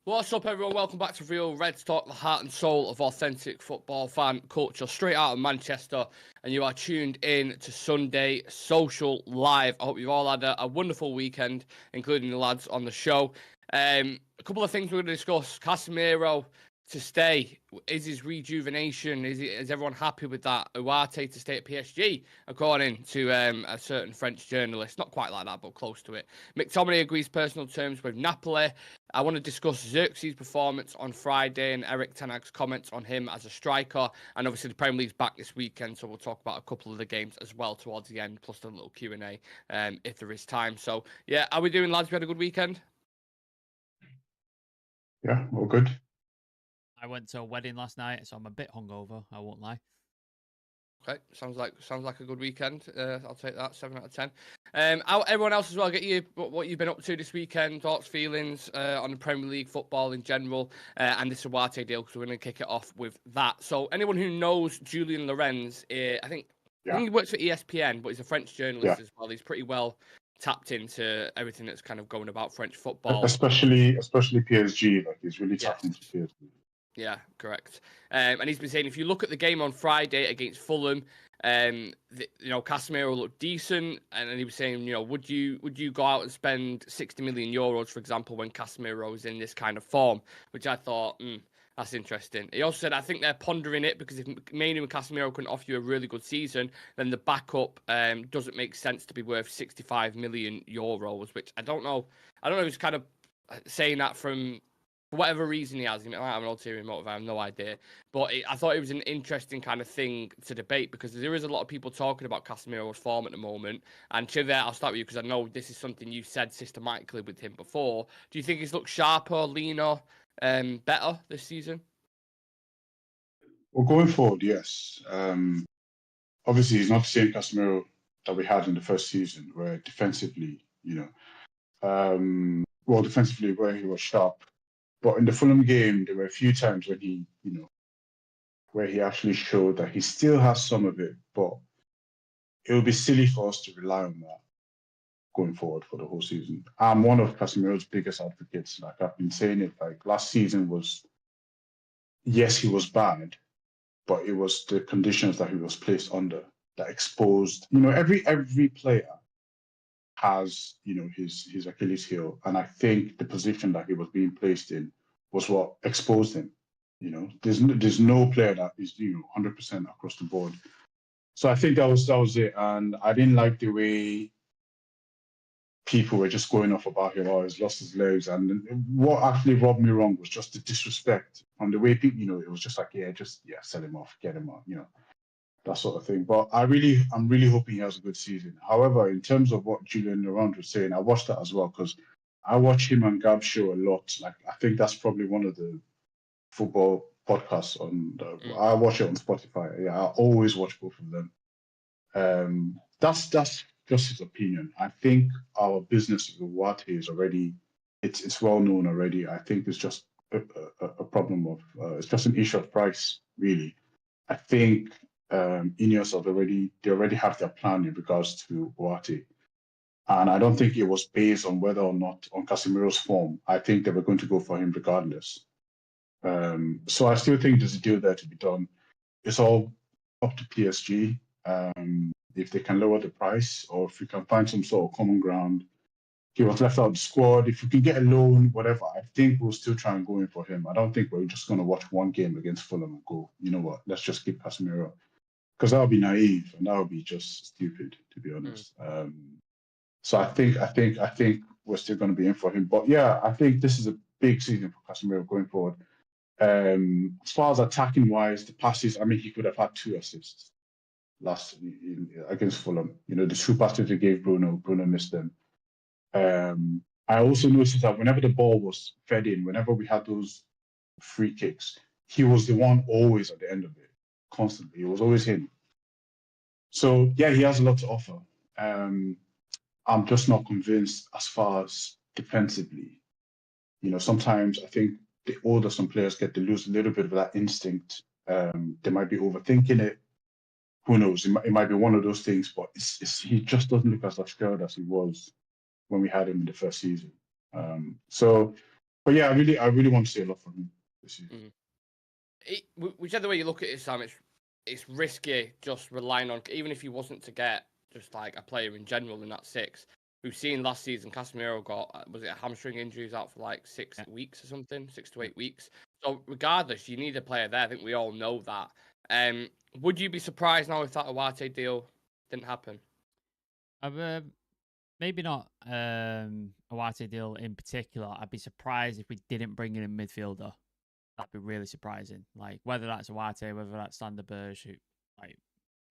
What's up, everyone? Welcome back to Real Reds Talk, the heart and soul of authentic football fan culture, straight out of Manchester. And you are tuned in to Sunday Social Live. I hope you've all had a wonderful weekend, including the lads on the show. A couple of things we're going to discuss. Casemiro to stay. Is his rejuvenation? Is everyone happy with that? Ugarte to stay at PSG, according to a certain French journalist. Not quite like that, but close to it. Mctominay agrees personal terms with Napoli. I want to discuss Xerxes' performance on Friday and Eric Ten Hag's comments on him as a striker. And obviously the Premier League's back this weekend, so we'll talk about a couple of the games as well towards the end, plus a little Q&A if there is time. So, yeah, how are we doing, lads? We had a good weekend? Yeah, all good. I went to a wedding last night, so I'm a bit hungover, I won't lie. Okay, sounds like a good weekend. I'll take that, 7 out of 10. Everyone else as well, get you what you've been up to this weekend, thoughts, feelings on the Premier League football in general, and this Ugarte deal, because we're going to kick it off with that. So anyone who knows Julian Lorenz, I think he works for ESPN, but he's a French journalist as well. He's pretty well tapped into everything that's kind of going about French football. Especially PSG, like he's really tapped into PSG. Yeah, correct. And he's been saying if you look at the game on Friday against Fulham, Casemiro looked decent, and then he was saying, would you go out and spend 60 million euros, for example, when Casemiro is in this kind of form? Which I thought, that's interesting. He also said, I think they're pondering it because if mainly when Casemiro can offer you a really good season, then the backup doesn't make sense to be worth 65 million euros, which I don't know. I don't know if he's kind of saying that from whatever reason he has. He might have an ulterior motive, I have no idea. But I thought it was an interesting kind of thing to debate because there is a lot of people talking about Casemiro's form at the moment. And Civir, I'll start with you because I know this is something you said systematically with him before. Do you think he's looked sharper, leaner, better this season? Well, going forward, yes. Obviously, he's not the same Casemiro that we had in the first season, where defensively, defensively where he was sharp. But in the Fulham game, there were a few times when he, where he actually showed that he still has some of it, but it would be silly for us to rely on that going forward for the whole season. I'm one of Casemiro's biggest advocates. Like I've been saying it, like last season was, yes, he was bad, but it was the conditions that he was placed under that exposed, every player has, his Achilles heel. And I think the position that he was being placed in was what exposed him. There's no player that is, 100% across the board. So I think that was it. And I didn't like the way people were just going off about him. Oh, he's lost his legs. And what actually rubbed me wrong was just the disrespect from the way people, it was just like, sell him off, get him out, that sort of thing. But I'm really hoping he has a good season. However, in terms of what Julian Laurent was saying, I watched that as well because I watch him and Gab show a lot. Like I think that's probably one of the football podcasts on. I watch it on Spotify. Yeah, I always watch both of them. That's just his opinion. I think our business with Ugarte is already it's well known already. I think it's just a problem of it's just an issue of price, really. I think Ineos they already have their plan in regards to Ugarte. And I don't think it was based on whether or not on Casemiro's form. I think they were going to go for him regardless. So I still think there's a deal there to be done. It's all up to PSG. If they can lower the price or if we can find some sort of common ground. He was left out of the squad. If we can get a loan, whatever, I think we'll still try and go in for him. I don't think we're just going to watch one game against Fulham and go, you know what, let's just keep Casemiro. Because that would be naive and that would be just stupid, to be honest. So I think we're still going to be in for him. But yeah, I think this is a big season for Casemiro going forward. As far as attacking wise, the passes, I mean, he could have had 2 assists against Fulham. The 2 passes he gave Bruno missed them. I also noticed that whenever the ball was fed in, whenever we had those free kicks, he was the one always at the end of it, constantly. It was always him. So yeah, he has a lot to offer. I'm just not convinced as far as defensively. Sometimes I think the older some players get, they lose a little bit of that instinct. They might be overthinking it. Who knows? It might be one of those things, but he just doesn't look as assured as he was when we had him in the first season. So But yeah, I really want to see a lot from him this season. Whichever way you look at it, Sam, it's risky just relying on, even if he wasn't to get just like a player in general in that six. We've seen last season Casemiro got, was it a hamstring injury? He was out for like 6 weeks or something, 6 to 8 weeks. So regardless, you need a player there. I think we all know that. Would you be surprised now if that Ugarte deal didn't happen? Maybe not a Ugarte deal in particular. I'd be surprised if we didn't bring in a midfielder. That'd be really surprising. Like whether that's Ugarte, whether that's Sanderberg, who like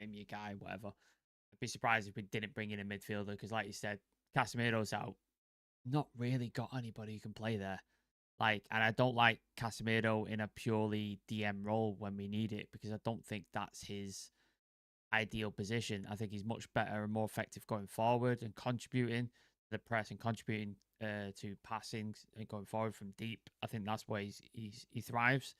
name your guy, whatever. I'd be surprised if we didn't bring in a midfielder because, like you said, Casemiro's out. Not really got anybody who can play there. Like, and I don't like Casemiro in a purely DM role when we need it because I don't think that's his ideal position. I think he's much better and more effective going forward and contributing to the press and contributing to passing and going forward from deep. I think that's where he thrives.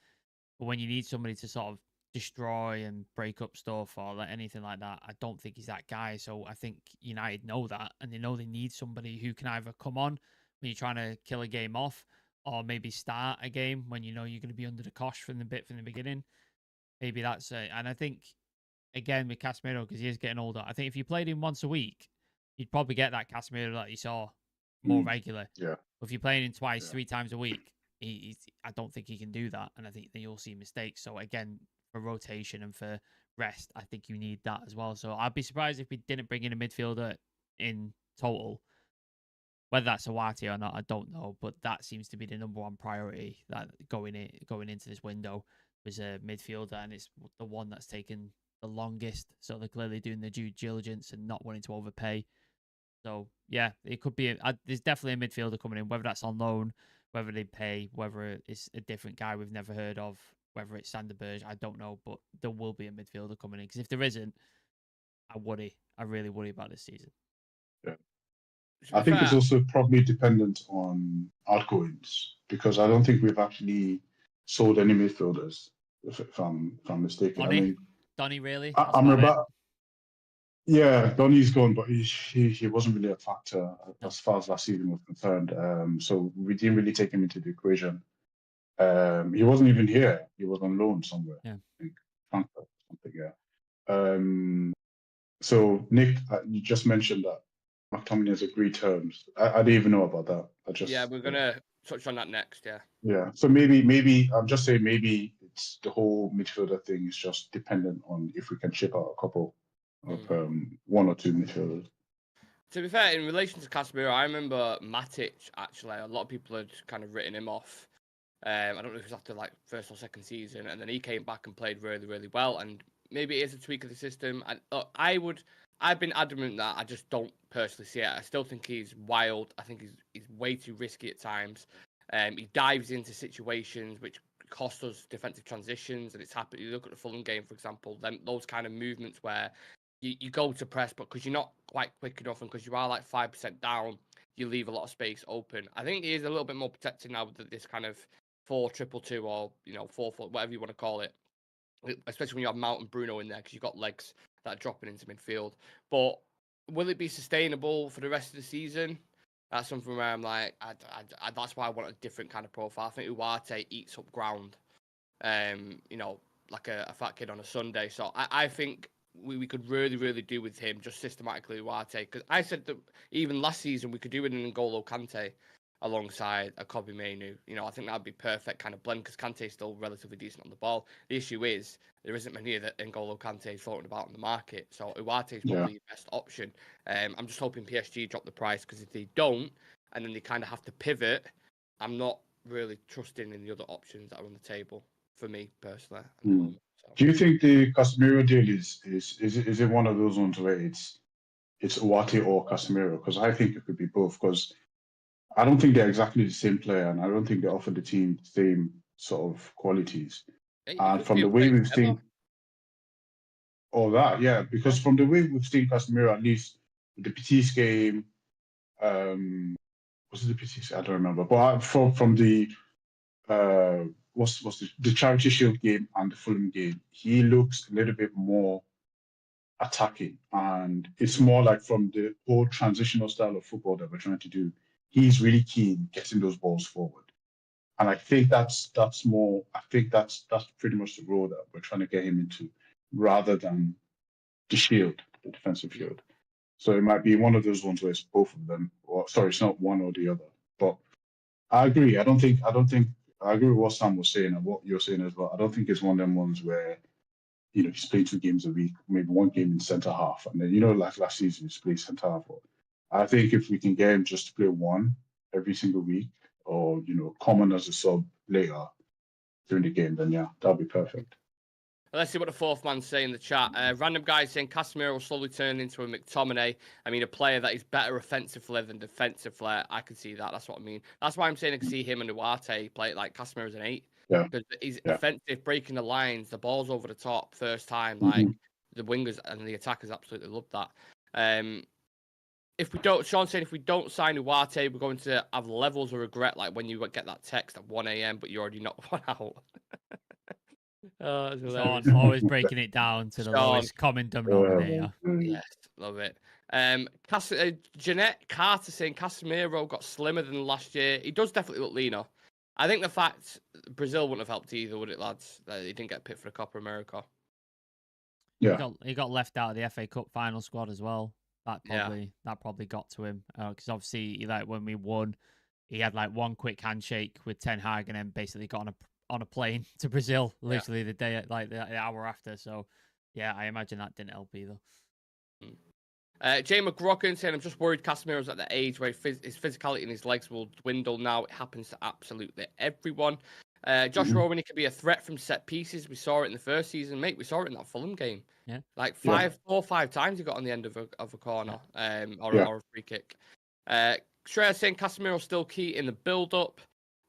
But when you need somebody to sort of destroy and break up stuff or like anything like that, I don't think he's that guy. So I think United know that, and they know they need somebody who can either come on when you're trying to kill a game off, or maybe start a game when you know you're going to be under the cosh from the beginning. Maybe that's it. And I think again with Casemiro, because he is getting older, I think if you played him once a week, you'd probably get that Casemiro that you saw more regular. Yeah. But if you're playing him twice, 3 times a week, I don't think he can do that, and I think that you'll see mistakes. So again, for rotation and for rest, I think you need that as well. So I'd be surprised if we didn't bring in a midfielder in total. Whether that's Ugarte or not, I don't know, but that seems to be the number one priority that going into this window was a midfielder, and it's the one that's taken the longest. So they're clearly doing their due diligence and not wanting to overpay. So yeah, it could be. There's definitely a midfielder coming in, whether that's on loan, whether they pay, whether it's a different guy we've never heard of, whether it's Sanderberg, I don't know, but there will be a midfielder coming in. Because if there isn't, I really worry about this season. Yeah. I think it's also probably dependent on outgoings because I don't think we've actually sold any midfielders, if I'm mistaken. Donny really? I'm about. Yeah, Donny's gone, but he wasn't really a factor as far as last season was concerned. So we didn't really take him into the equation. He wasn't even here. He was on loan somewhere. Yeah. I think Frankfurt, something. Yeah. So Nick, you just mentioned that Mctominay has agreed terms. I didn't even know about that. Yeah, we're gonna touch on that next. Yeah. Yeah. So maybe I'm just saying maybe it's the whole midfielder thing is just dependent on if we can ship out a couple of 1 or 2 midfielders. To be fair, in relation to Casemiro, I remember Matic, actually, a lot of people had kind of written him off. I don't know if it was after like first or second season, and then he came back and played really, really well. And maybe it is a tweak of the system. And I've been adamant that I just don't personally see it. I still think he's wild. I think he's way too risky at times. He dives into situations which cost us defensive transitions, and it's happened. You look at the Fulham game, for example, those kind of movements where you go to press, but because you're not quite quick enough and because you are like 5% down, you leave a lot of space open. I think he is a little bit more protected now with this kind of 4-2-2 or 4-4, whatever you want to call it, especially when you have Mount and Bruno in there because you've got legs that are dropping into midfield. But will it be sustainable for the rest of the season? That's something where I'm like, that's why I want a different kind of profile. I think Ugarte eats up ground, like a fat kid on a Sunday. So I think we could really, really do with him just systematically Ugarte. Because I said that even last season we could do it in N'Golo Kante alongside a Kobe Mainu. I think that'd be perfect kind of blend because Kante's still relatively decent on the ball. The issue is there isn't many of the N'Golo Kante floating about in the market. So Ugarte is probably the best option. I'm just hoping PSG drop the price because if they don't, and then they kind of have to pivot, I'm not really trusting in the other options that are on the table for me personally. Do you think the Casemiro deal is it one of those ones where it's Ugarte or Casemiro? Because I think it could be both. Because I don't think they're exactly the same player, and I don't think they offer the team the same sort of qualities. And from the way we've seen all that, because from the way we've seen Casemiro, at least with the Betis game, was it the Betis? I don't remember. But from the what's the Charity Shield game and the Fulham game, he looks a little bit more attacking, and it's more like from the whole transitional style of football that we're trying to do. He's really keen getting those balls forward. And I think that's more. I think that's pretty much the role that we're trying to get him into, rather than the shield, the defensive shield. So it might be one of those ones where it's both of them, or sorry, it's not one or the other. But I agree. I agree with what Sam was saying and what you're saying as well. I don't think it's one of them ones where, he's playing 2 games a week, maybe 1 game in centre half, and then like last season he's played centre half. I think if we can get him just to play 1 every single week, or come on as a sub later during the game, then yeah, that'll be perfect. Let's see what the fourth man's saying in the chat. Random guy saying Casemiro will slowly turn into a McTominay. I mean, a player that is better offensively than defensively. I can see that. That's what I mean. That's why I'm saying I can see him and Ugarte play like Casemiro as an 8. Yeah. Because he's offensive, breaking the lines, the ball's over the top first time. Like, the wingers and the attackers absolutely love that. Sean's saying if we don't sign Ugarte, we're going to have levels of regret, like when you get that text at 1 a.m., but you already knocked one out. Sean always breaking it down to the lowest common denominator. Yes, love it. Jeanette Carter saying Casemiro got slimmer than last year. He does definitely look leaner. I think the fact Brazil wouldn't have helped either, would it, lads? That he didn't get picked for the Copa America. Yeah, he got left out of the FA Cup final squad as well. That probably got to him because obviously, when we won, he had like one quick handshake with Ten Hag and then basically got on a plane to Brazil literally the day, the hour after. So, yeah, I imagine that didn't help either. Jay McGrocken saying, I'm just worried Casemiro's at the age where his physicality and his legs will dwindle now. It happens to absolutely everyone. Josh Rowan, he could be a threat from set pieces. We saw it in the first season, mate. We saw it in that Fulham game. Yeah. Like 4 or 5 times he got on the end of a corner or a free kick. Shreya saying Casemiro's still key in the build-up.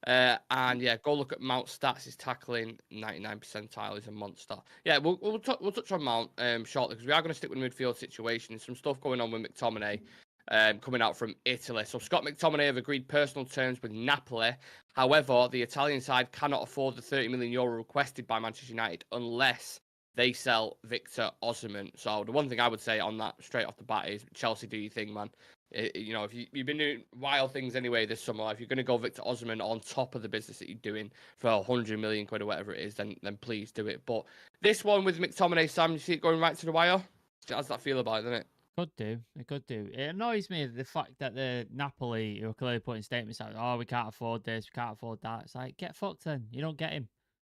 And go look at Mount's stats. His tackling 99 percentile. He's a monster. Yeah, we'll touch on Mount shortly because we are going to stick with midfield situation. There's some stuff going on with McTominay coming out from Italy. So Scot Mctominay have agreed personal terms with Napoli. However, the Italian side cannot afford the €30 million requested by Manchester United unless they sell Victor Osimhen. So the one thing I would say on that straight off the bat is Chelsea, do your thing, man. If you've been doing wild things anyway this summer, if you're going to go Victor Osimhen on top of the business that you're doing for 100 million quid or whatever it is, then please do it. But this one with McTominay, Sam, you see it going right to the wire? How does that feel about it, doesn't it? It could do. It annoys me the fact that the Napoli who are clearly putting statements out, oh, we can't afford this, we can't afford that. It's like, get fucked then. You don't get him.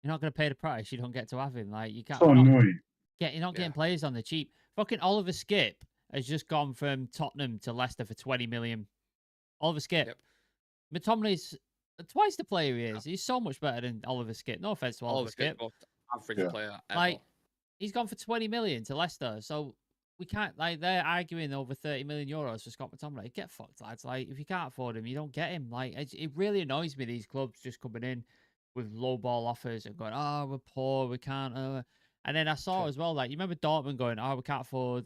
You're not going to pay the price. You don't get to have him. Like, you can't. So annoying. You're not getting players on the cheap. Fucking Oliver Skip has just gone from Tottenham to Leicester for 20 million. Oliver Skip. Yep. McTominay's twice the player he is. He's so much better than Oliver Skip. No offense to Oliver Skip. Average player ever. Like, he's gone for 20 million to Leicester. So we can't, they're arguing over 30 million euros for Scot McTominay. Get fucked, lads. Like, if you can't afford him, you don't get him. Like, it really annoys me, these clubs just coming in with low ball offers and going, oh, we're poor, we can't. And then I saw as well, you remember Dortmund going, oh, we can't afford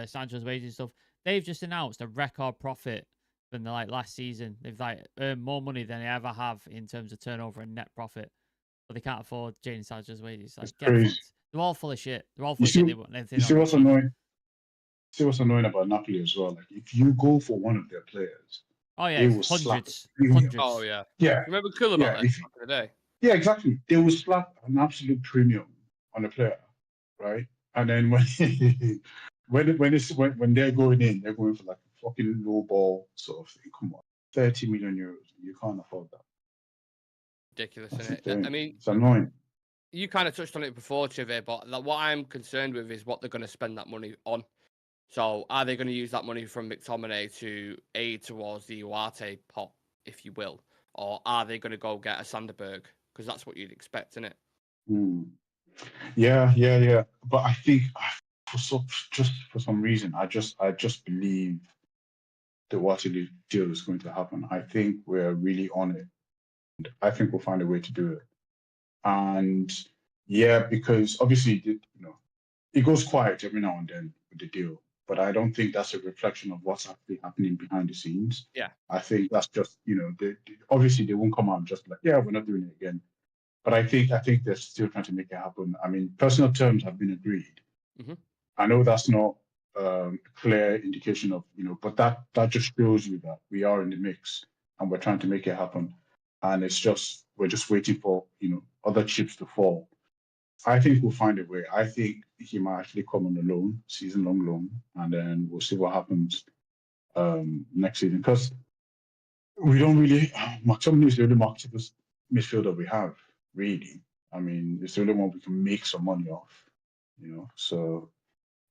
Sancho's wages and stuff. They've just announced a record profit from the last season. They've earned more money than they ever have in terms of turnover and net profit, but they can't afford Jadon Sancho's wages. They're all full of shit. They're all full of shit. You see what's annoying? See what's annoying about Napoli as well? Like, if you go for one of their players, they will hundreds. Oh yeah. Remember Koulibaly back in the day? Yeah, exactly. They will slap an absolute premium on a player, right? And then when they're going in, they're going for like a fucking low ball sort of thing. Come on, 30 million euros. You can't afford that. Ridiculous, isn't it? I mean, it's annoying. You kind of touched on it before, Civir, but what I'm concerned with is what they're going to spend that money on. So are they going to use that money from McTominay to aid towards the Ugarte pot, if you will? Or are they going to go get a Sanderberg? Because that's what you'd expect, isn't it? Yeah. But I think for some reason, I just believe the Ugarte deal is going to happen. I think we're really on it. And I think we'll find a way to do it. And because obviously, it goes quiet every now and then with the deal. But I don't think that's a reflection of what's actually happening behind the scenes. Yeah. I think that's just, obviously they won't come out and just like, yeah, we're not doing it again. But I think they're still trying to make it happen. I mean, personal terms have been agreed. Mm-hmm. I know that's not a clear indication of, but that just shows you that we are in the mix and we're trying to make it happen. and we're just waiting for other chips to fall. I think we'll find a way. I think he might actually come on a loan, season-long loan, and then we'll see what happens next season. Because we don't really, McTominay is the only marketable midfielder we have, really. I mean, it's the only one we can make some money off, So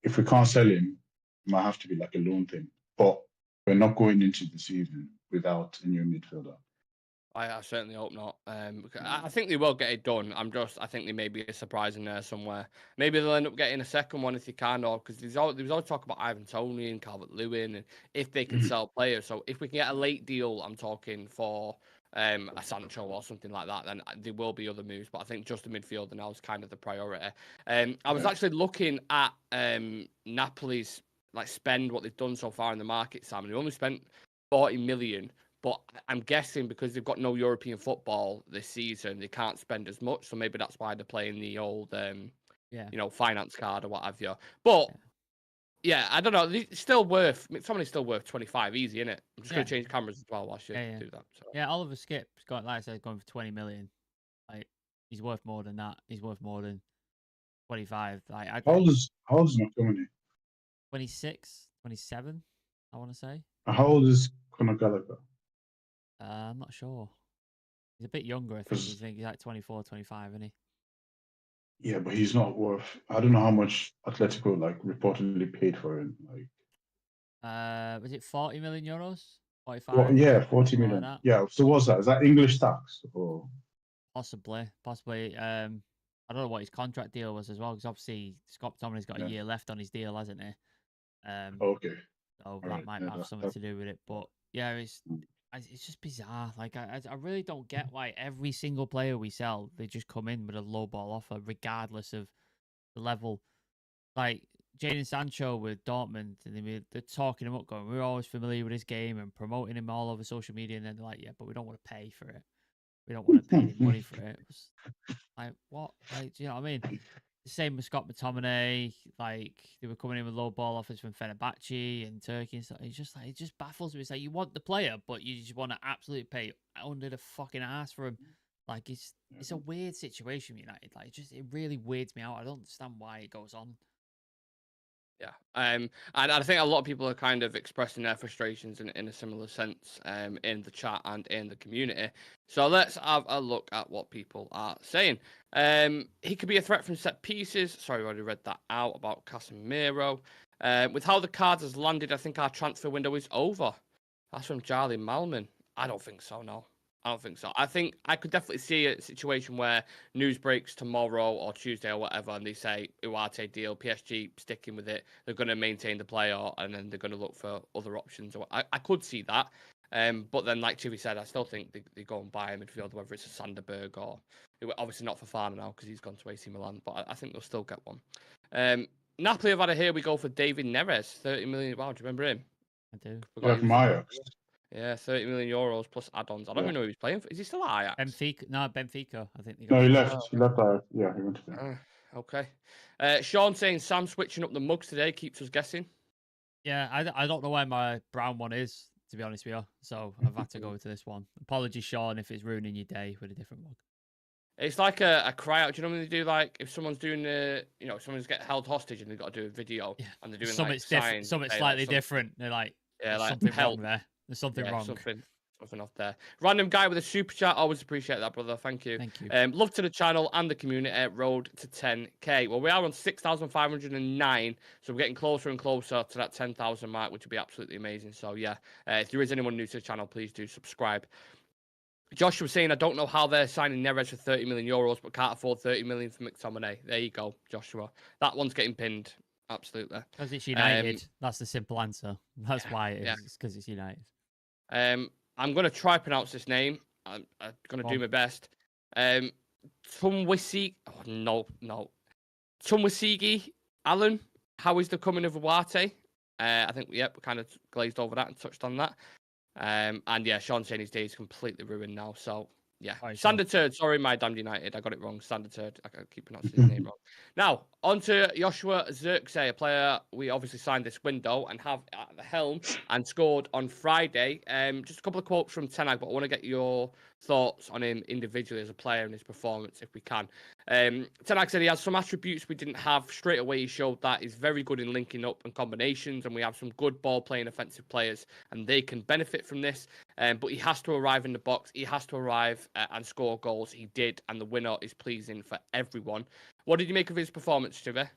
if we can't sell him, it might have to be like a loan thing. But we're not going into the season without a new midfielder. I certainly hope not. I think they will get it done. I think there may be a surprise in there somewhere. Maybe they'll end up getting a second one if they can, or because there was always talk about Ivan Toney and Calvert-Lewin, and if they can sell players. So if we can get a late deal, I'm talking for a Sancho or something like that, then there will be other moves. But I think just the midfielder now is kind of the priority. I was actually looking at Napoli's spend, what they've done so far in the market, Sam, and they only spent 40 million. But I'm guessing because they've got no European football this season, they can't spend as much. So maybe that's why they're playing the old, finance card or what have you. But yeah, I don't know. It's still worth. McTominay's still worth 25 easy, isn't it? I'm just going to change cameras as well whilst you do that. So. Yeah, Oliver Skip's got, like I said, going for 20 million. Like he's worth more than that. He's worth more than 25. Like how old is McTominay? 26, 27, I want to say. How old is Conor Gallagher? I'm not sure. He's a bit younger, I think. He's like 24, 25, isn't he? Yeah, but he's not worth. I don't know how much Atletico reportedly paid for him. Was it 40 million euros? 45? Well, yeah, 40 million. Like yeah. So what's that? Is that English tax or? Possibly. I don't know what his contract deal was as well, because obviously Scot Mctominay's got a year left on his deal, hasn't he? Okay. So that might have something to do with it, but yeah, it's just bizarre. Like I really don't get why every single player we sell, they just come in with a low ball offer, regardless of the level. Like Jadon Sancho with Dortmund, and they're talking him up, going, "We're always familiar with his game," and promoting him all over social media. And then they're like, "Yeah, but we don't want to pay for it. We don't want to pay any money for it." Like what? Like, do you know what I mean? The same with Scot Mctominay. Like they were coming in with low ball offers from Fenerbahce and Turkey and stuff. It just baffles me. It's like you want the player, but you just want to absolutely pay under the fucking ass for him. Like it's a weird situation, United. Like it really weirds me out. I don't understand why it goes on. Yeah, and I think a lot of people are kind of expressing their frustrations in a similar sense in the chat and in the community. So let's have a look at what people are saying. He could be a threat from set pieces. Sorry, I already read that out about Casemiro. With how the cards has landed, I think our transfer window is over. That's from Charlie Malman. I don't think so, no. I don't think so. I think I could definitely see a situation where news breaks tomorrow or Tuesday or whatever, and they say Ugarte deal, PSG sticking with it. They're going to maintain the player, and then they're going to look for other options. I could see that. But then, like Chivi said, I still think they go and buy a midfielder, whether it's a Sanderberg or obviously not for Fana now because he's gone to AC Milan. But I think they'll still get one. Napoli have had a here we go for David Neres, 30 million. Wow, do you remember him? I do. Yeah, from Ajax. Yeah, 30 million euros plus add-ons. I don't even know who he's playing for. Is he still at Ajax? Benfica, I think. No, he left. He left Ajax. Yeah, he went to them. Okay. Sean saying Sam switching up the mugs today keeps us guessing. Yeah, I don't know where my brown one is, to be honest with you. So I've had to go to this one. Apologies, Sean, if it's ruining your day with a different mug. It's like a cry out. Do you know when they do like if someone's doing someone's get held hostage and they've got to do a video and they're doing something different, something slightly different. They're like, something wrong there. There's something wrong. Something off there. Random guy with a super chat. Always appreciate that, brother. Thank you. Thank you. Love to the channel and the community. Road to 10k. Well, we are on 6,509, so we're getting closer and closer to that 10,000 mark, which would be absolutely amazing. So yeah, if there is anyone new to the channel, please do subscribe. Josh was saying, I don't know how they're signing Neres for 30 million euros, but can't afford 30 million for McTominay. There you go, Joshua. That one's getting pinned. Absolutely. Because it's United. That's the simple answer. That's why it is. Yeah. It's because it's United. I'm going to try pronounce this name. I'm going to do my best. Tumwisigi. Oh, no. Tumwisigi Alan. How is the coming of Ugarte? I think, we kind of glazed over that and touched on that. And yeah, Sean saying his day is completely ruined now. So Yeah, Right, so- Standard Turd. Sorry, my damned United. I got it wrong. Standard Turd. I keep pronouncing his name wrong. Now, on to Joshua Zirkzee, a player we obviously signed this window and have at the helm and scored on Friday. Just a couple of quotes from Ten Hag, but I want to get your thoughts on him individually as a player and his performance, if we can. Ten Hag said he has some attributes we didn't have. Straight away, he showed that he's very good in linking up and combinations, and we have some good ball-playing offensive players, and they can benefit from this. But he has to arrive in the box. He has to arrive and score goals. He did, and the winner is pleasing for everyone. What did you make of his performance, Civir?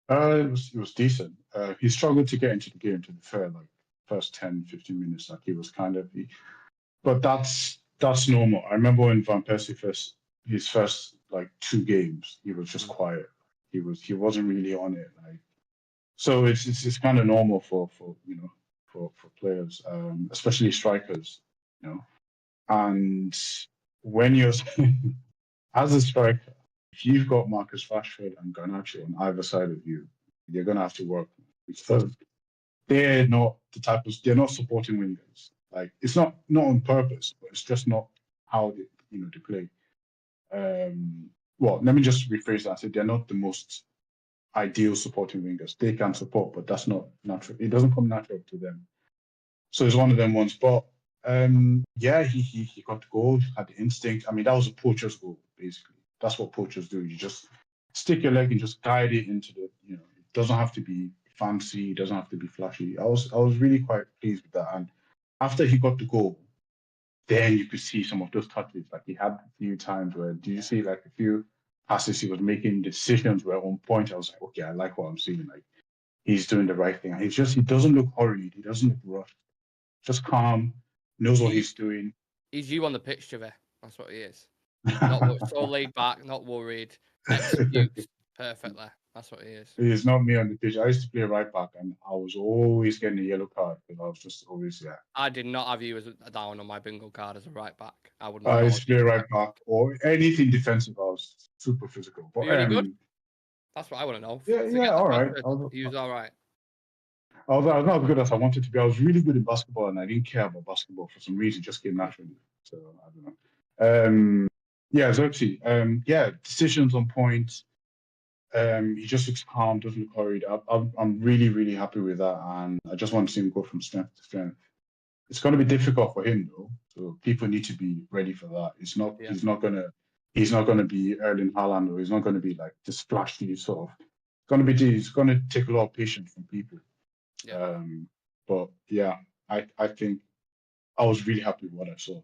It was decent. He struggled to get into the game, to be fair, like first 10, 15 minutes, like he was kind of, but that's normal. I remember when Van Persie his first like 2 games, he was just quiet. He wasn't really on it. Like, so it's kind of normal for players, especially strikers, you know. And when you're as a striker, if you've got Marcus Rashford and Garnacho on either side of you, you're gonna have to work because they're not they're not supporting wingers. Like, it's not on purpose, but it's just not how they play. Well, let me just rephrase that. I said they're not the most ideal supporting wingers. They can support, but that's not natural. It doesn't come natural to them. So it's one of them ones. But yeah, he got the goal, had the instinct. I mean, that was a poacher's goal, basically. That's what poachers do. You just stick your leg and just guide it into the, it doesn't have to be fancy, it doesn't have to be flashy. I was really quite pleased with that. And after he got the goal, then you could see some of those touches. Like, he had a few times where, do you see like a few passes he was making, decisions were on point. I was like, okay, I like what I'm seeing. Like, he's doing the right thing. He doesn't look hurried. He doesn't look rushed. Just calm, knows what he's doing. He's you on the pitch, Civir. That's what he is. Not so laid back, not worried. Executes perfectly. That's what he is. He's not me on the pitch. I used to play right back, and I was always getting a yellow card because I was just always I did not have you as down on my bingo card as a right back. I would. I used to play right back or anything defensive. I was super physical. But are you any good? That's what I want to know. Yeah, all right. He was all right. I was not as good as I wanted to be. I was really good in basketball, and I didn't care about basketball for some reason. It just came naturally. So I don't know. Yeah, Xerxes. Yeah, decisions on point. He just looks calm, doesn't look hurried. I'm really, really happy with that, and I just want to see him go from strength to strength. It's going to be difficult for him though, so people need to be ready for that. It's not. Yeah. He's not gonna be Erling Haaland, or he's not going to be like this flashy sort of. It's going to take a lot of patience from people. Yeah. But yeah, I think I was really happy with what I saw.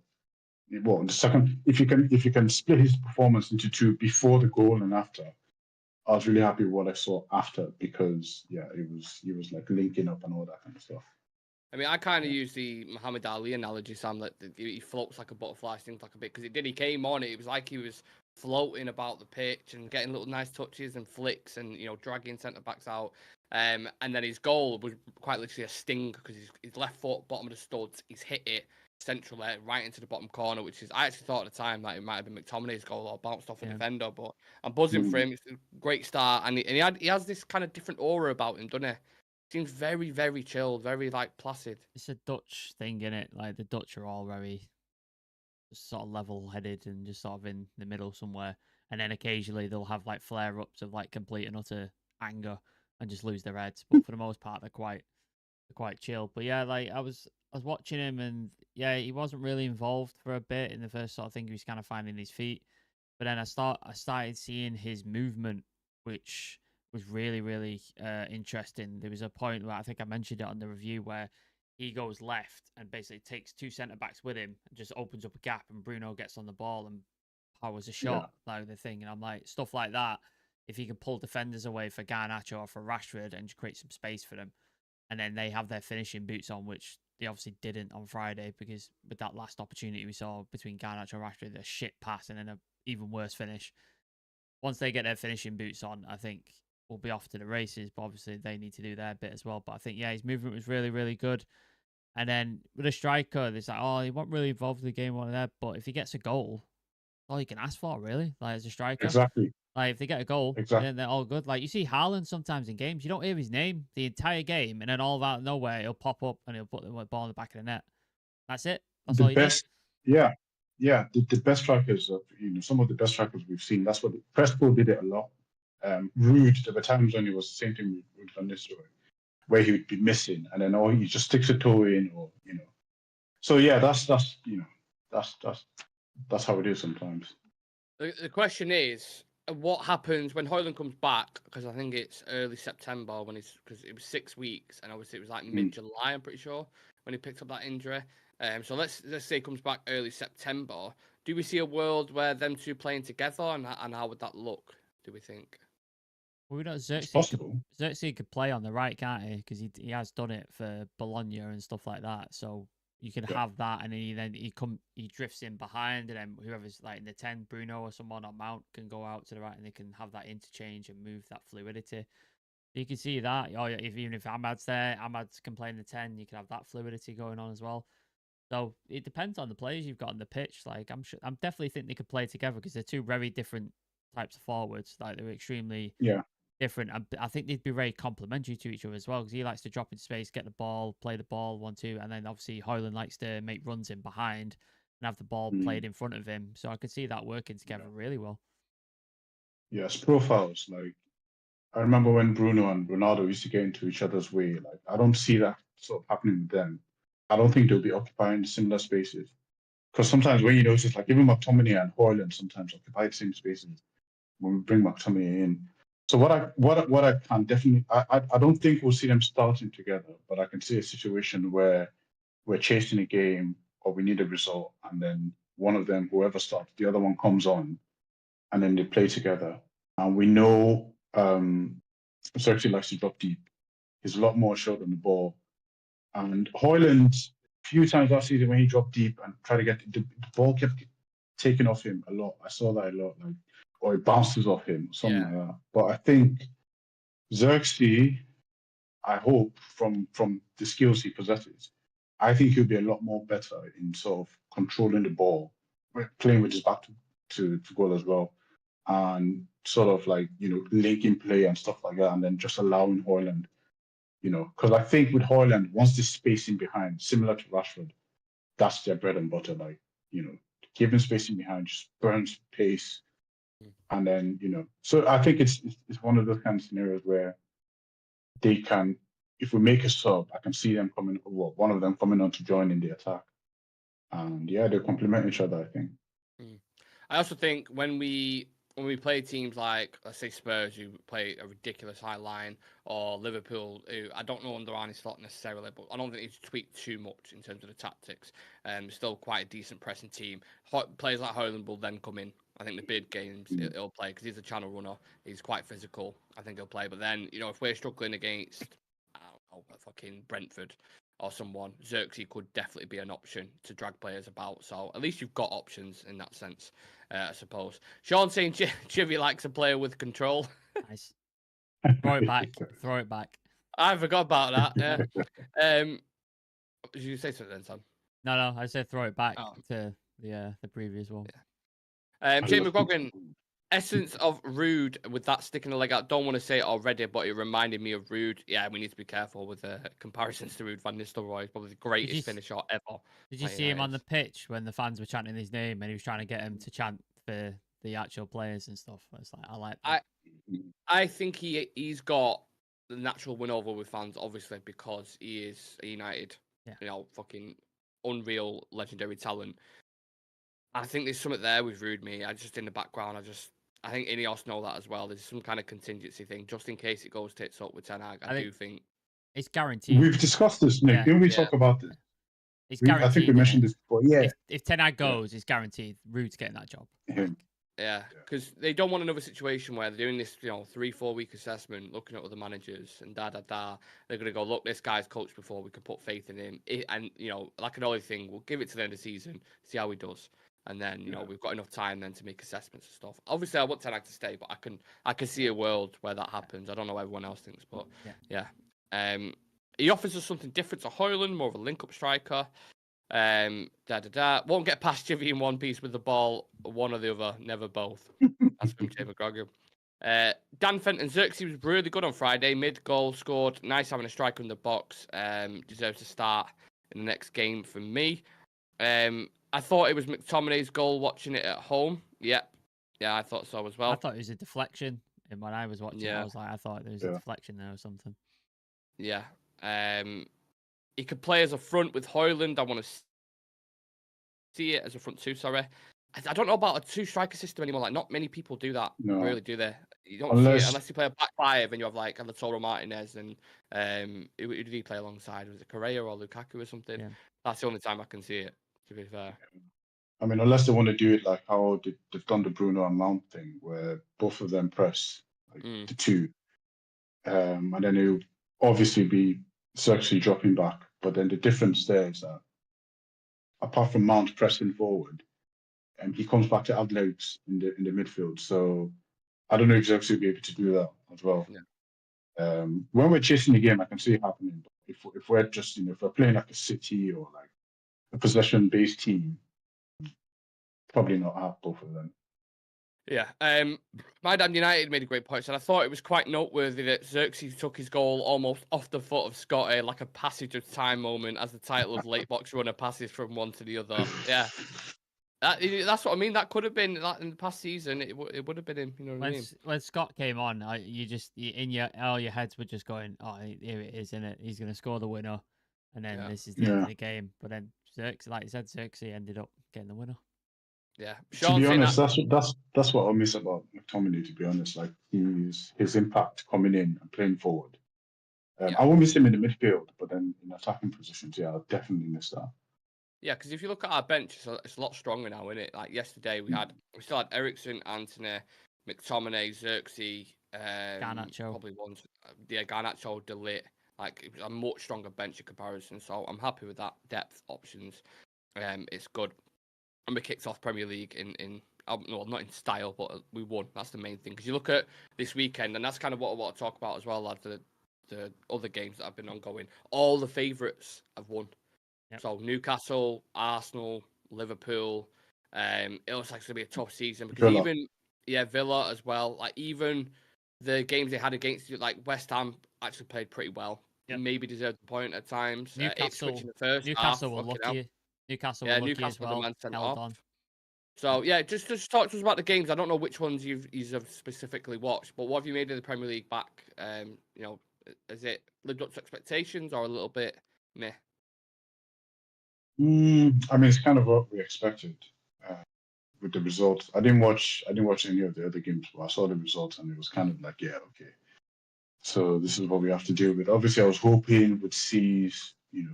Well, the second, if you can split his performance into 2 before the goal and after, I was really happy with what I saw after, because he was like linking up and all that kind of stuff. I mean, I kind of use the Muhammad Ali analogy, Sam, that he floats like a butterfly, stings like a bit, because he came on, it was like he was floating about the pitch and getting little nice touches and flicks and, dragging centre-backs out. And then his goal was quite literally a sting, because his left foot, bottom of the studs, he's hit it centrally right into the bottom corner, which is, I actually thought at the time that it might have been McTominay's goal or bounced off a defender, but I'm buzzing for him. It's a great start, and he has this kind of different aura about him, doesn't he? Seems very, very chilled, very like placid. It's a Dutch thing, innit? Like, the Dutch are all very sort of level-headed and just sort of in the middle somewhere, and then occasionally they'll have like flare-ups of like complete and utter anger and just lose their heads. But for the most part, they're quite chill. But yeah, like I was watching him, and yeah, he wasn't really involved for a bit in the first sort of thing. He was kind of finding his feet, but then I started seeing his movement, which was really, really interesting. There was a point where I think I mentioned it on the review where he goes left and basically takes 2 centre-backs with him and just opens up a gap, and Bruno gets on the ball and powers a shot, like the thing. And I'm like, stuff like that, if he can pull defenders away for Garnacho or for Rashford and just create some space for them, and then they have their finishing boots on, which they obviously didn't on Friday, because with that last opportunity we saw between Garnacho and Rashford, a shit pass and then an even worse finish. Once they get their finishing boots on, I think we'll be off to the races, but obviously they need to do their bit as well. But I think, yeah, his movement was really, really good. And then with a striker, it's like, oh, he wasn't really involved in the game, one of that. But if he gets a goal, all you can ask for, really, like as a striker. Exactly. Like, if they get a goal, then they're all good. Like, you see Haaland sometimes in games, you don't hear his name the entire game, and then all out of nowhere, he'll pop up and he'll put the ball in the back of the net. That's it. That's all he does. Yeah, yeah. The best strikers of some of the best strikers we've seen. That's what Crespo did it a lot. Rude. There were times when it was the same thing with Van Nistelrooy, where he would be missing, and then he just sticks a toe in, or. So yeah, that's how it is sometimes. The question is, what happens when Højlund comes back? Because I think it's early September because it was 6 weeks, and obviously it was like mid-July. I'm pretty sure when he picked up that injury. So let's say he comes back early September. Do we see a world where them two playing together, and how would that look? Do we think? Well, we know Possible. Xerxes could play on the right, can't he? Because he has done it for Bologna and stuff like that. So you can have that, and he drifts in behind, and then whoever's like in the 10, Bruno or someone on Mount can go out to the right, and they can have that interchange and move that fluidity. You can see that. Oh, even if Ahmad's there, Ahmad can play in the 10. You can have that fluidity going on as well. So it depends on the players you've got on the pitch. Like I'm definitely think they could play together because they're two very different types of forwards. Like they're extremely different. I think they'd be very complementary to each other as well because he likes to drop in space, get the ball, play the ball 1-2, and then obviously Højlund likes to make runs in behind and have the ball played in front of him. So I could see that working together really well. Yes, profiles. Like I remember when Bruno and Ronaldo used to get into each other's way. Like I don't see that sort of happening with them. I don't think they'll be occupying similar spaces. Because sometimes when you notice, like even McTominay and Højlund sometimes occupy the same spaces when we bring McTominay in. So what I can definitely I don't think we'll see them starting together, but I can see a situation where we're chasing a game or we need a result, and then one of them, whoever starts, the other one comes on, and then they play together. And we know Xerxes likes to drop deep. He's a lot more short on the ball. And Højlund, a few times last season when he dropped deep and tried to get the ball kept taken off him a lot. I saw that a lot, like, or it bounces off him, something like that. But I think Xerxes, I hope from the skills he possesses, I think he'll be a lot more better in sort of controlling the ball, playing with his back to goal as well, and sort of like linking play and stuff like that, and then just allowing Højlund. Because I think with Højlund, once the spacing behind, similar to Rashford, that's their bread and butter. Like, giving spacing behind just burns pace. And then, so I think it's one of those kind of scenarios where they can, if we make a sub, I can see them coming, well, one of them coming on to join in the attack. And yeah, they complement each other, I think. I also think when we play teams like, let's say, Spurs, who play a ridiculous high line, or Liverpool, who I don't know under Arne Slot necessarily, but I don't think he's tweaked too much in terms of the tactics. Still quite a decent pressing team. Players like Højlund will then come in. I think the big games he'll play because he's a channel runner. He's quite physical. I think he'll play. But then, if we're struggling against, I don't know, fucking Brentford or someone, Xerxes could definitely be an option to drag players about. So at least you've got options in that sense, I suppose. Sean saying Chivy likes a player with control. Nice. Throw it back. Throw it back. I forgot about that. Yeah. Did you say something then, Sam? No. I said throw it back to the previous one. Yeah. Jamie McGoggin, essence of Rude with that sticking the leg out. Don't want to say it already, but it reminded me of Rude. Yeah, we need to be careful with comparisons to Rude. Van Nistelrooy is probably the greatest finisher ever. Did you see him on the pitch when the fans were chanting his name and he was trying to get him to chant for the actual players and stuff? It's like, I like that. I think he's got the natural win over with fans, obviously, because he is a United, fucking unreal, legendary talent. I think there's something there with Rude. I just in the background. I think Ineos know that as well. There's some kind of contingency thing, just in case it goes tits up with Ten Hag. I do think it's guaranteed. We've discussed this, Nick. Didn't we talk about this? It's guaranteed. I think we mentioned this before. Yeah. If Ten Hag goes, it's guaranteed. Rude's getting that job. Yeah, because they don't want another situation where they're doing this, 3-4 week assessment, looking at other managers and They're going to go, look, this guy's coached before. We can put faith in him. And like an only thing, we'll give it to the end of the season, see how he does. And then, we've got enough time then to make assessments and stuff. Obviously, I want Ten Hag to stay, but I can see a world where that happens. I don't know what everyone else thinks, but yeah. He offers us something different to Højlund, more of a link-up striker. Won't get past Chivy in one piece with the ball, one or the other, never both. That's from Jay McGregor. Dan Fenton Xerxes was really good on Friday. Mid-goal scored. Nice having a striker in the box. Deserves to start in the next game for me. I thought it was McTominay's goal watching it at home. Yep. Yeah, I thought so as well. I thought it was a deflection. And when I was watching it, I was like, I thought there was a deflection there or something. Yeah. He could play as a front with Højlund. I want to see it as a front two, sorry. I don't know about a two-striker system anymore. Like, not many people do that, really, do they? You don't see it unless you play a back five and you have, like, Lautaro Martinez and who did he play alongside? Was it Correa or Lukaku or something? Yeah. That's the only time I can see it, to be fair. I mean, unless they want to do it like how they've done the Bruno and Mount thing, where both of them press like the two. And then it will obviously be Xerxes dropping back. But then the difference there is that apart from Mount pressing forward, he comes back to add legs in the midfield. So I don't know if Xerxes will be able to do that as well. Yeah. When we're chasing the game, I can see it happening. But if we're just, if we're playing like a City or like a possession-based team, probably not have both of them. Yeah. My Damn United made a great point, and I thought it was quite noteworthy that Xerxes took his goal almost off the foot of Scotty, like a passage of time moment, as the title of Late Box Runner passes from one to the other. Yeah. That's what I mean. That could have been that in the past season. It would have been him. You know what I mean? When Scott came on, all your heads were just going, "Oh, here it is, isn't it? He's going to score the winner, and then this is the end of the game." But then Xerxes, like you said, Xerxes ended up getting the winner. Yeah. To be honest, that's what I miss about McTominay. To be honest, like his impact coming in and playing forward. I won't miss him in the midfield, but then in attacking positions, I'll definitely miss that. Yeah, because if you look at our bench, it's a lot stronger now, isn't it? Like yesterday, we still had Eriksen, Antony, McTominay, Xerxes, Garnacho. Probably ones. Garnacho, De Ligt. Like it was a much stronger bench in comparison. So I'm happy with that depth options. It's good. And we kicked off Premier League in not in style, but we won. That's the main thing. Because you look at this weekend, and that's kind of what I want to talk about as well, like the other games that have been ongoing. All the favourites have won. Yep. So Newcastle, Arsenal, Liverpool. It looks like it's gonna be a tough season because Villa as well. Like even the games they had against like West Ham actually played pretty well. Yep. Maybe deserved the point at times. Newcastle in the first Newcastle half, were lucky. Newcastle were lucky as well. Held on. So yeah, just talk to us about the games. I don't know which ones you've specifically watched, but what have you made of the Premier League back? Has it lived up to expectations or a little bit meh? I mean, it's kind of what we expected with the results. I didn't watch any of the other games, but I saw the results and it was kind of like, yeah, okay. So this is what we have to deal with. Obviously, I was hoping we'd see,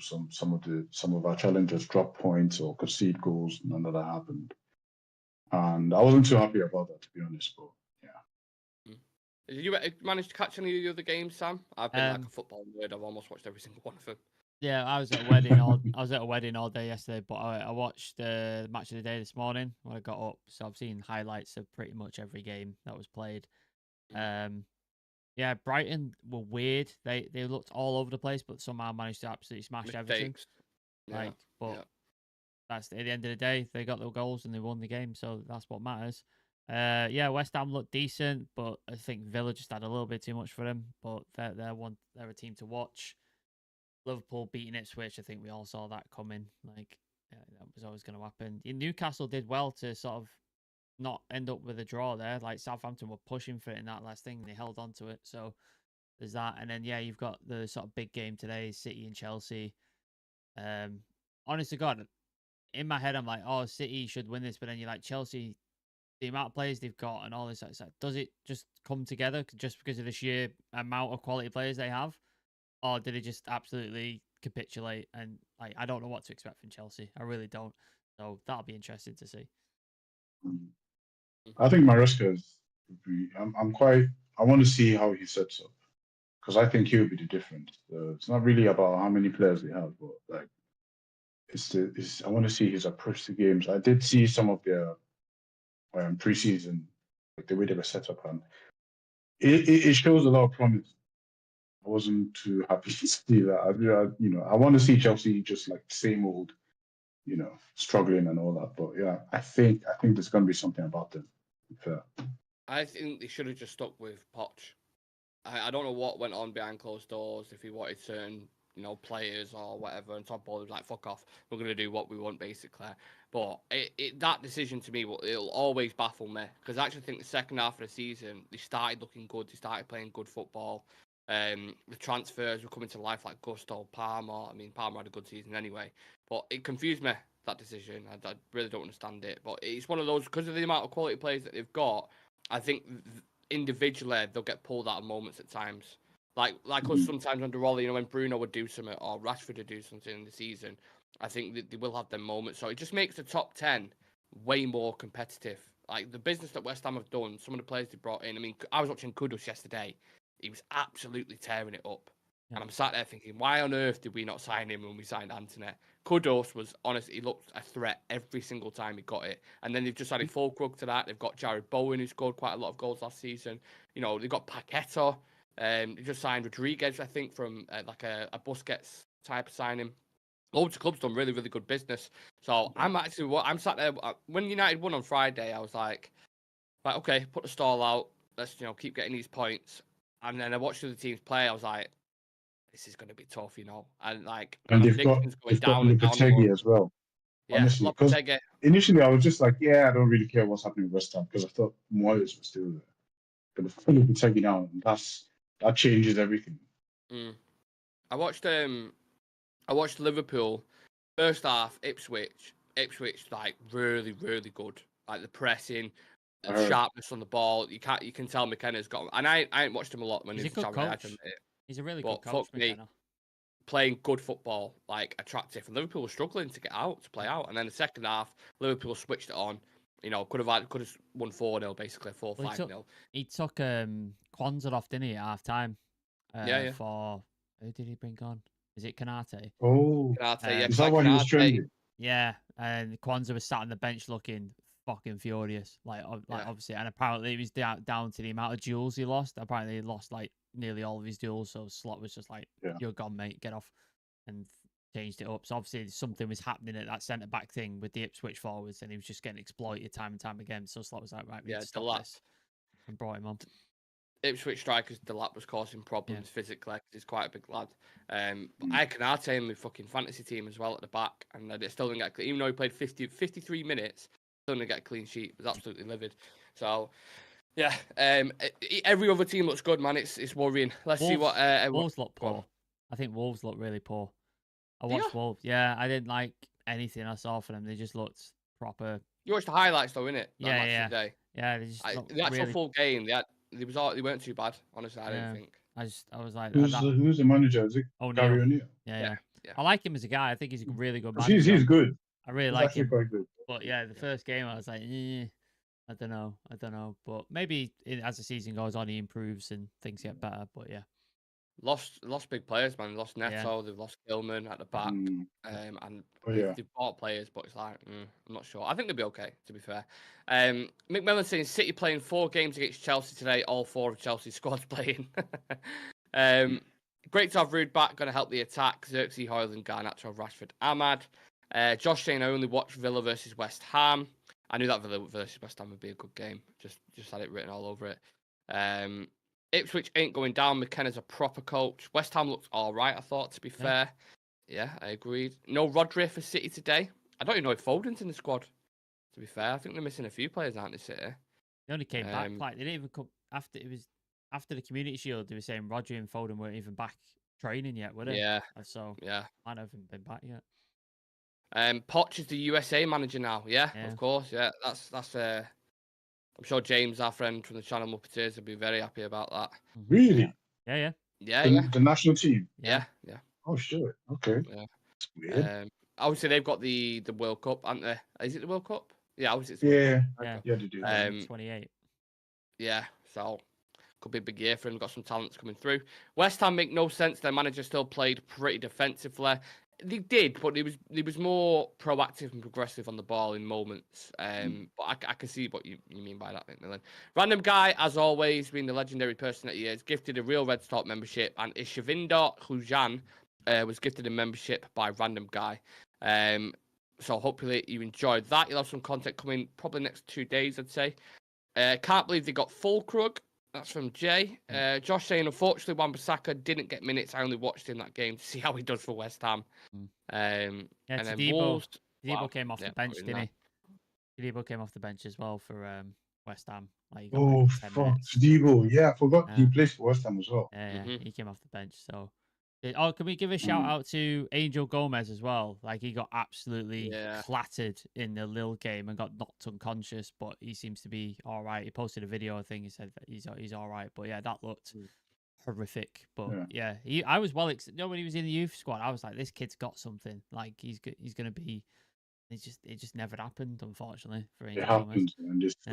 some of our challengers drop points or concede goals. None of that happened, and I wasn't too happy about that, to be honest. But yeah. Did you manage to catch any of the other games, Sam? I've been like a football nerd. I've almost watched every single one of them. Yeah, I was at a wedding all day yesterday, but I watched the match of the day this morning when I got up. So I've seen highlights of pretty much every game that was played. Yeah, Brighton were weird. They looked all over the place, but somehow managed to absolutely smash everything. That's at the end of the day, they got their goals and they won the game, so that's what matters. West Ham looked decent, but I think Villa just had a little bit too much for them. But they're a team to watch. Liverpool beating Ipswich, I think we all saw that coming. Like that was always going to happen. Newcastle did well to sort of not end up with a draw there. Like Southampton were pushing for it in that last thing, and they held on to it. So there's that. And then you've got the sort of big game today, City and Chelsea. Honest to God, in my head I'm like, oh, City should win this, but then you're like, Chelsea, the amount of players they've got and all this, does it just come together just because of the sheer amount of quality players they have? Or did it just absolutely capitulate? And I don't know what to expect from Chelsea. I really don't. So that'll be interesting to see. I think Maresca's. I want to see how he sets up because I think he'll be the difference. It's not really about how many players they have, but like I want to see his approach to games. I did see some of their preseason, like the way they were set up, and it shows a lot of promise. I wasn't too happy to see that. I want to see Chelsea just like the same old, struggling and all that. But yeah, I think there's going to be something about them. Fair. I think they should have just stuck with Poch. I don't know what went on behind closed doors, if he wanted certain players or whatever, and Todd Bowley was like, fuck off, we're going to do what we want, basically. But that decision to me, it'll always baffle me, because I actually think the second half of the season, they started looking good, they started playing good football. The transfers were coming to life, like Gusto, Palmer. I mean, Palmer had a good season anyway, but it confused me, that decision. I really don't understand it, but it's one of those, because of the amount of quality players that they've got, I think individually they'll get pulled out of moments at times. Like us sometimes under Rolly, when Bruno would do something or Rashford would do something in the season, I think that they will have them moments. So it just makes the top 10 way more competitive. Like the business that West Ham have done, some of the players they brought in. I mean, I was watching Kudus yesterday. He was absolutely tearing it up. Yeah. And I'm sat there thinking, why on earth did we not sign him when we signed Anthony? Kudus was, honestly, he looked a threat every single time he got it. And then they've just added Fulkrug to that. They've got Jared Bowen, who scored quite a lot of goals last season. They've got Paqueta. They just signed Rodriguez, I think, from like a Busquets type of signing. Loads of clubs done really, really good business. So I'm sat there. When United won on Friday, I was like, okay, put the stall out. Let's, keep getting these points. And then I watched the other teams play. I was like, this is going to be tough, And like, and they've got Lopetegui as well. Yeah, honestly, because initially I was just like, I don't really care what's happening with West Ham, because I thought Moyes was still there. But if Lopetegui now, that changes everything. I watched Liverpool first half. Ipswich like really, really good. Like the pressing, sharpness on the ball. You can tell McKenna's got. And I ain't watched him a lot when he's a good coach. He's a really good coach. McKenna. Playing good football, like attractive. And Liverpool was struggling to play out. And then the second half, Liverpool switched it on. Could have won 4-0, basically 4-5-0. He took Kwanzaa off, didn't he, at half time? Yeah. For who did he bring on? Is it Canate? Oh, Canate. Is that why he was trending? Yeah, and Kwanzaa was sat on the bench looking fucking furious, obviously, and apparently it was down to the amount of duels he lost. Apparently he lost like nearly all of his duels, so Slot was just like, "You're gone, mate, get off," and changed it up. So obviously something was happening at that centre back thing with the Ipswich forwards, and he was just getting exploited time and time again. So Slot was like, "Right, we need to stop this," and brought him on. Ipswich strikers, Delap was causing problems physically, because he's quite a big lad. But I Canate in my fucking fantasy team as well at the back, and they still didn't get, even though he played 53 minutes, still didn't get a clean sheet. It was absolutely livid. So, yeah, every other team looks good, man. It's worrying. Let's see what Wolves look poor. I think Wolves look really poor. I watched Wolves. Yeah, I didn't like anything I saw from them. They just looked proper. You watched the highlights though, innit? Yeah. Today. Yeah, they just the actual full game. They weren't too bad, honestly. I didn't think. I was like, who's the manager? Is it Gary O'Neill? Yeah. I like him as a guy. I think he's a really good manager. He's good. I really like him. Quite good. But the first game I was like, I don't know. But maybe as the season goes on, he improves and things get better. But yeah. Lost big players, man. Lost Neto, they've lost Gilman at the back, and they've bought players, but it's like I'm not sure. I think they'll be okay, to be fair. McMillan saying City playing 4 games against Chelsea today. All 4 of Chelsea's squad's playing. Great to have Rude back. Going to help the attack. Xerxes, Hoyland, Garnacho, Rashford, Ahmad. Josh saying I only watched Villa versus West Ham. I knew that Villa versus West Ham would be a good game. Just had it written all over it. Ipswich ain't going down. McKenna's a proper coach. West Ham looks all right, I thought, to be fair. Yeah, I agreed. No Rodri for City today. I don't even know if Foden's in the squad, to be fair. I think they're missing a few players, aren't they, City? They only came back. Like, they didn't even come after after the Community Shield. They were saying Rodri and Foden weren't even back training yet, were they? Yeah. So, might not have been back yet. Poch is the USA manager now. Yeah, of course. Yeah, that's I'm sure James, our friend from the channel Muppeteers, will be very happy about that. Really? Yeah. The national team? Yeah. Oh, sure. Okay. Yeah. That's weird. Obviously, they've got the World Cup, haven't they? Is it the World Cup? Yeah, obviously it's they do. 28. Yeah, so could be a big year for him. Got some talents coming through. West Ham make no sense. Their manager still played pretty defensively. They did, but he was more proactive and progressive on the ball in moments. But I can see what you mean by that, Macmillan. Random guy, as always, being the legendary person that he is, gifted a Real Red Talk membership, and Ishavinder Hujan was gifted a membership by Random Guy. So hopefully you enjoyed that. You'll have some content coming probably next 2 days, I'd say. Can't believe they got Fulkrug. That's from Jay. Josh saying, unfortunately, Wan-Bissaka didn't get minutes. I only watched in that game to see how he does for West Ham. Yeah, And then Tadibo Wolves. came off the bench, put in didn't he? Tadibo came off the bench as well for West Ham. Like he got Oh, like 10 fuck. minutes. Debo. Yeah, I forgot he Yeah. plays for West Ham as well. Yeah, Mhm. he came off the bench. So, oh, can we give a shout out to Angel Gomez as well? Like he got absolutely Yeah. clattered in the Lille game and got knocked unconscious, but he seems to be all right. He posted a video, I think he said that he's all right. But yeah, that looked horrific. But yeah, I was when he was in the youth squad, I was like, this kid's got something. Like he's gonna be. It just never happened, unfortunately, for Angel It Gomez. happens, and there's Yeah.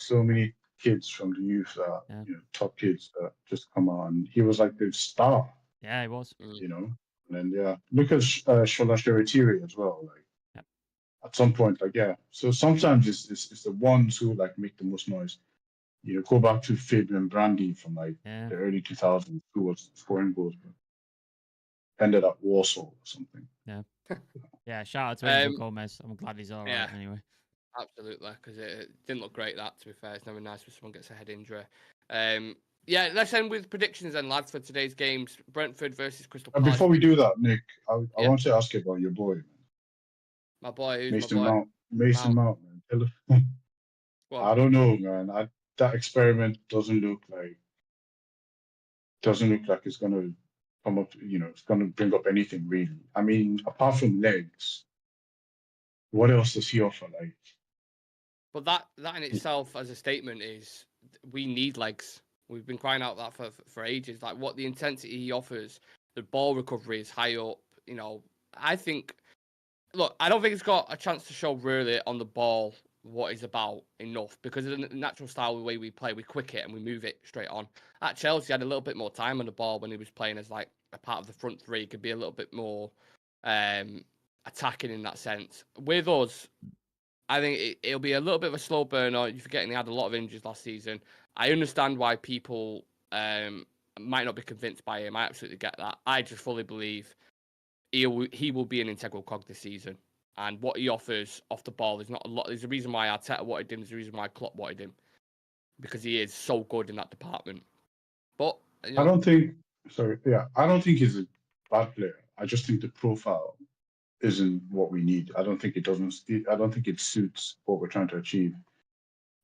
so many kids from the youth that top kids that just come out, and he was like the star. Yeah, he was. You know, and then look at Shola Sheretiri as well. Like at some point, So sometimes it's the ones who like make the most noise. You know, go back to Fabian Brandy from like the early 2000s, who was scoring goals, but ended up Warsaw or something. Yeah. Yeah, shout out to Angel Gomez. I'm glad he's all right anyway. Absolutely, because it didn't look great, that, to be fair. It's never nice when someone gets a head injury. Yeah, let's end with predictions then, lads, for today's games. Brentford versus Crystal Palace. Before we do that, Nick, I want to ask you about your boy, man. My boy, who's Mason my boy? Mount. Mason Mount, man. I don't know, man. That experiment doesn't look like it's gonna come up. You know, it's gonna bring up anything really. I mean, apart from legs, what else does he offer? Like, but that in itself, as a statement, is we need legs. We've been crying out that for ages. Like what the intensity he offers, the ball recovery is high up. You know, I think. Look, I don't think he's got a chance to show really on the ball what he's about enough because of the natural style, the way we play, we quick it and we move it straight on. At Chelsea, he had a little bit more time on the ball when he was playing as like a part of the front three. He could be a little bit more attacking in that sense. With us, I think it'll be a little bit of a slow burner. You're forgetting he had a lot of injuries last season. I understand why people might not be convinced by him. I absolutely get that. I just fully believe he will be an integral cog this season. And what he offers off the ball is not a lot. There's a reason why Arteta wanted him. There's a reason why Klopp wanted him. Because he is so good in that department. But, you know, I don't think he's a bad player. I just think the profile isn't what we need. I don't think it suits what we're trying to achieve.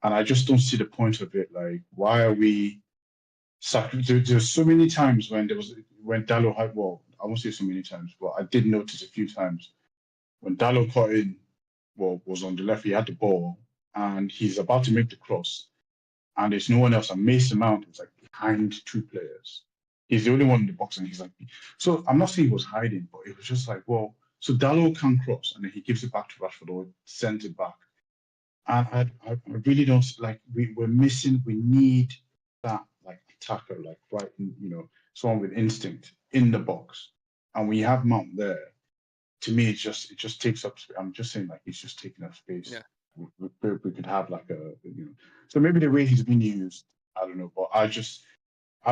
And I just don't see the point of it. Like, why are we there's so many times when Dallo had, well, I won't say so many times, but I did notice a few times when Dallo caught in, was on the left, he had the ball and he's about to make the cross and there's no one else. And Mason Mount is like behind two players. He's the only one in the box and he's like, so I'm not saying he was hiding, but it was just like, well, so Dallo can cross and then he gives it back to Rashford or sends it back. And I really don't like, we're missing, we need that like attacker, like right, someone with instinct in the box. And when you have Mount there, to me, it just takes up. I'm just saying, like he's just taking up space. Yeah. We could have like so maybe the way he's been used, I don't know, but I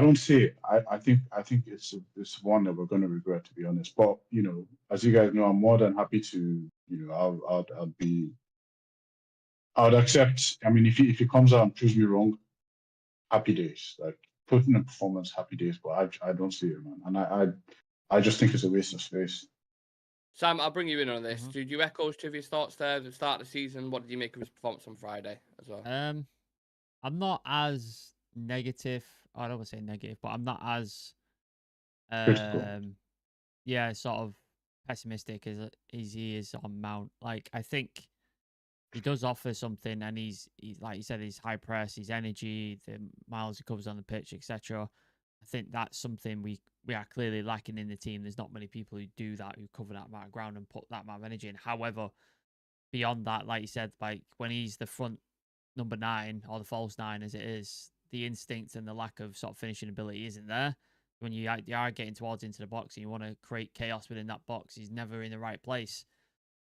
don't see it. I think it's one that we're going to regret, to be honest. But as you guys know, I'm more than happy to, I'd accept. I mean, if he comes out and proves me wrong, happy days. Like put in a performance, happy days. But I don't see it, man. And I just think it's a waste of space. Sam, I'll bring you in on this. Did you echo Chivy's thoughts there at the start of the season? What did you make of his performance on Friday as well? I'm not as negative. I don't want to say negative, but I'm not as sort of pessimistic as he is on Mount. Like I think he does offer something, and he's like you said, his high press, his energy, the miles he covers on the pitch, etc. I think that's something we are clearly lacking in the team. There's not many people who do that, who cover that amount of ground and put that amount of energy in. However, beyond that, like you said, like when he's the front number 9 or the false 9 as it is, the instinct and the lack of sort of finishing ability isn't there. When you are getting towards into the box and you want to create chaos within that box, he's never in the right place.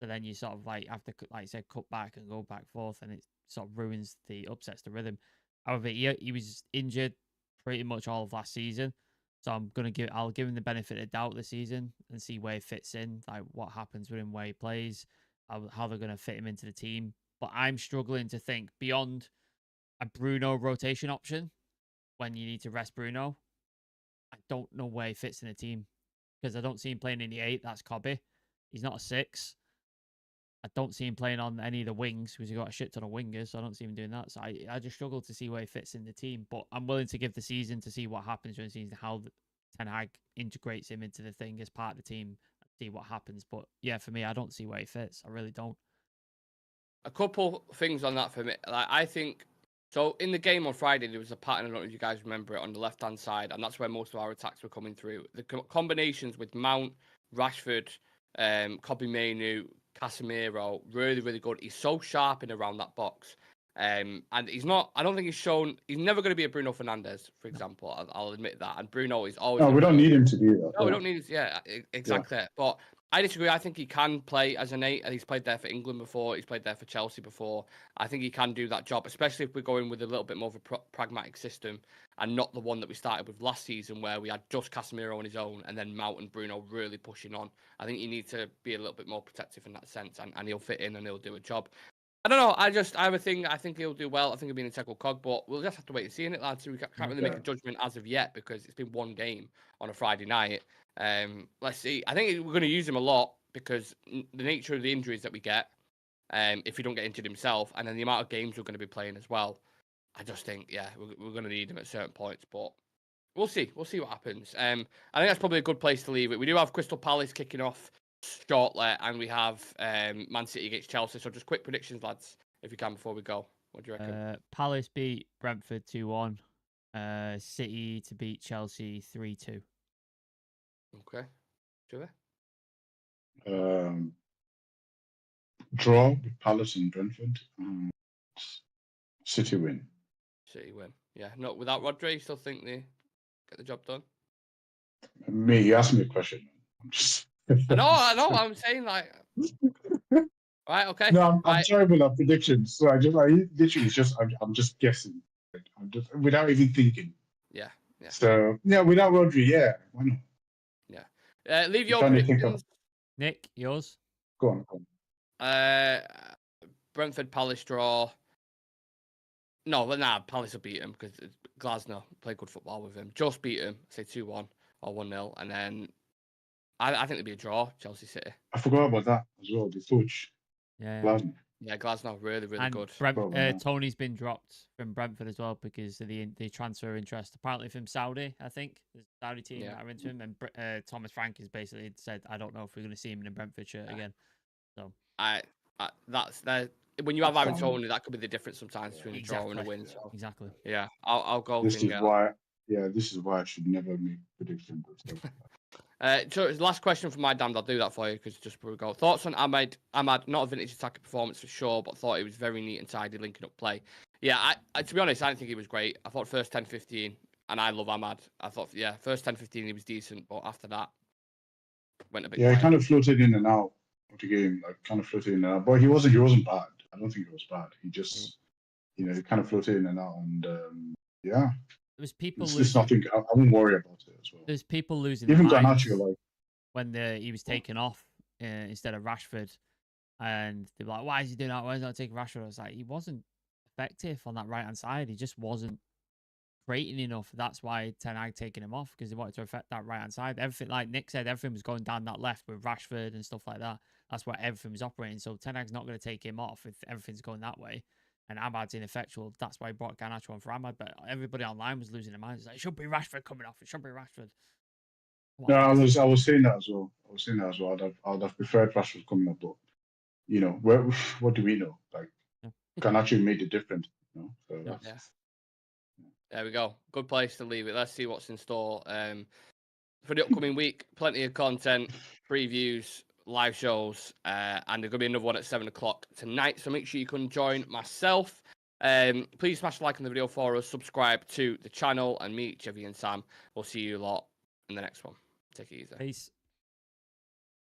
So then you sort of like have to, like you said, cut back and go back forth, and it sort of ruins upsets the rhythm. However, he was injured pretty much all of last season, so I'll give him the benefit of doubt this season and see where he fits in, like what happens with him, where he plays, how they're going to fit him into the team. But I'm struggling to think beyond a Bruno rotation option. when you need to rest Bruno, I don't know where he fits in the team because I don't see him playing in the 8. That's Cobby. He's not a 6. I don't see him playing on any of the wings because he's got a shit ton of wingers, so I don't see him doing that. So I just struggle to see where he fits in the team. But I'm willing to give the season to see what happens during the season, how Ten Hag integrates him into the thing as part of the team, see what happens. But yeah, for me, I don't see where he fits. I really don't. A couple things on that for me. Like, I think so. In the game on Friday, there was a pattern. I don't know if you guys remember it on the left-hand side, and that's where most of our attacks were coming through. The combinations with Mount, Rashford, Cobby Mainu, Casemiro, really, really good. He's so sharp in around that box. And he's not, I don't think he's never going to be a Bruno Fernandes, for example. I'll admit that. And Bruno is always. No, we don't need him to be that. No, we don't need it. Yeah, exactly. Yeah. But I disagree. I think he can play as an 8, and he's played there for England before. He's played there for Chelsea before. I think he can do that job, especially if we're going with a little bit more of a pragmatic system and not the one that we started with last season where we had just Casemiro on his own and then Mount and Bruno really pushing on. I think you need to be a little bit more protective in that sense, and he'll fit in and he'll do a job. I don't know. I have a thing. I think he'll do well. I think he'll be an integral cog, but we'll just have to wait and see in it, lads. We can't really make a judgment as of yet because it's been one game on a Friday night. Let's see. I think we're going to use him a lot because the nature of the injuries that we get, if he don't get injured himself, and then the amount of games we're going to be playing as well. I just think, yeah, we're going to need him at certain points, but we'll see. We'll see what happens. I think that's probably a good place to leave it. We do have Crystal Palace kicking off shortly, and we have Man City against Chelsea. So just quick predictions, lads, if you can, before we go. What do you reckon? Palace beat Brentford 2-1. City to beat Chelsea 3-2. Okay. Trevor? Draw with Palace and Brentford. City win. City win. Yeah. No, without Rodri, you still think they get the job done? Me, you asked me a question. I'm just. I know. I'm saying like. Right. Okay. No, I'm terrible at predictions, so literally I'm just guessing. I'm just without even thinking. Yeah. So yeah, without Rodri, yeah, why not? Yeah. Leave your predictions. Nick, yours. Go on. Brentford Palace draw. No, but Palace will beat him because Glasner play good football with him. Just beat him, say 2-1 or 1-0, and then I think it'll be a draw, Chelsea City. I forgot about that as well. The coach. Yeah. Glasner. Yeah, Glasner really, really good. Tony's been dropped from Brentford as well because of the transfer interest, apparently from Saudi. I think the Saudi team that are into him, and Thomas Frank has basically said, "I don't know if we're going to see him in a Brentford shirt again." So that's when you have Aaron Tony, that could be the difference sometimes between a draw and a win. So. Exactly. Yeah, I'll go. This is why I should never make predictions. So last question from my dad. I'll do that for you because just before we go. Thoughts on Ahmad? Not a vintage attacking performance for sure, but thought he was very neat and tidy, linking up play. Yeah, I to be honest, I didn't think he was great. I thought first 10-15, and I love Ahmad. I thought, first 10-15 he was decent, but after that, went a bit. Yeah, he kind of floated in and out of the game, but he wasn't bad. I don't think he was bad. He just, he kind of floated in and out, and There's people. It's nothing. I won't worry about it as well. There's people losing. Even Garnacho, when he was taken off instead of Rashford, and they're like, "Why is he doing that? Why is he not taking Rashford?" I was like, he wasn't effective on that right hand side. He just wasn't creating enough. That's why Ten Hag taking him off because they wanted to affect that right hand side. Everything, like Nick said, everything was going down that left with Rashford and stuff like that. That's where everything was operating. So Ten Hag's not going to take him off if everything's going that way. And Ahmad's ineffectual. That's why he brought Garnacho on for Ahmad. But everybody online was losing their minds. It's like, it should be Rashford coming off. It should be Rashford. No, I was saying that as well. I'd have preferred Rashford coming up, but what do we know? Like Garnacho made the difference. So there we go. Good place to leave it. Let's see what's in store for the upcoming week. Plenty of content, previews, live shows, and there's gonna be another one at 7:00 tonight. So make sure you can join myself. Please smash a like on the video for us. Subscribe to the channel, and meet Civir and Sam. We'll see you lot in the next one. Take it easy. Peace.